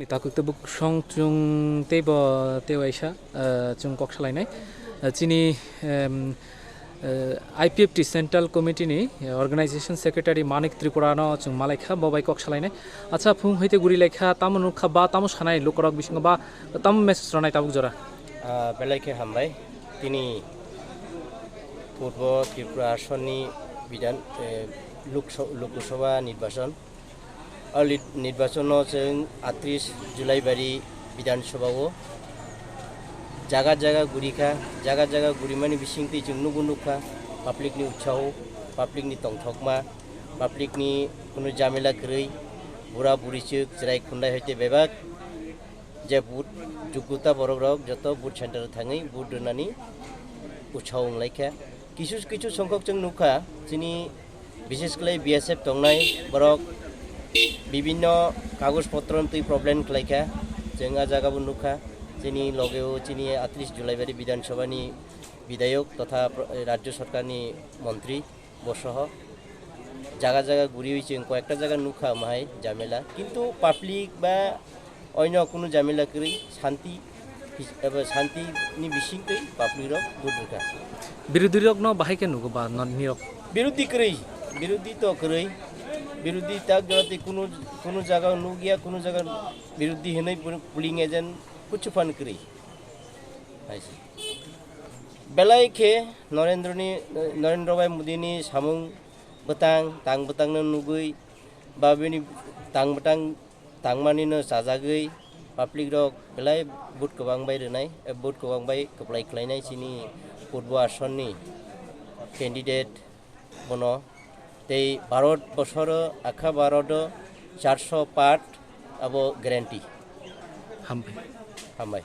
Takuk tebuk song chung tebo tewaisa chung kok salai chini IPFT Central Committee ni Organization Secretary Manik Tripura no chung malaikha bobai kok salai acha phung hoite guri lekha tamunu kha ba tamu sanai lokorok bising ba tam message ranai tabuk jora বেলাইকে হামবাই তিনি পূর্ব ত্রিপুরা আসননি বিধান লোকসভা নির্বাচন নির্বাচন 38 জুলাই বাড়ি বিধানসভাও জায়গা জায়গা গুরিমানি বিসিংতি जों नुगुनुखा पाब्लिकनि उत्साह पाब्लिकनि तंथकमा पाब्लिकनि कुनु जामेला गरै बुरा बुरिचो जिराय खुंनाय हयते बेबाक जे बुट যোগ্যতা বড় যত বুট সেন্টার থাঙै বুট दोननानै उत्साह लायखा কিছু সংখ্যক जों नुखा যিনি বিশেষ করে বিএসএফ তংনাই বরক বিভিন্ন কাগজপত্র তুই প্রবলেম খাইখা जों জায়গাবো नुखा যিনি লগেও যিনি 38 জুলাই বাড়ি বিধানসভানি বিধায়ক তথা রাজ্য সরকারনি মন্ত্রী বসহ জায়গা জায়গা ঘুরি হইছে কয়েকটা জায়গা নুখা মাই জামেলা কিন্তু পাবলিক বা অন্য কোনো জামেলা করি শান্তি এবার শান্তিনি বিসিংকৈ পাবলিক বুটরকা বিরোধী রক ন বাহাইকে নুগো বা নিরক বিরোধী তো কरै বিরোধী তাক জড়াতে কোনো জায়গা নুগিয়া কোনো জায়গা বিরোধী হেनै পুলিং এজেন্ট कुछ फन करी बेलायखे नरेंद्र भाई मोदी नि सामुं तांग बतांग नुगै बाबेनि तांग बतांग तांगमानि न साजागै पब्लिक रक बेलाय बुट गोबां बाय रोनाय बुट गोबां बाय कप्लाय खालायनाय सिनि पूर्व आसननि कैंडिडेट बनो ते भारत बसर आखा भारत 400 पार्ट अब ग्यारंटी हामबाय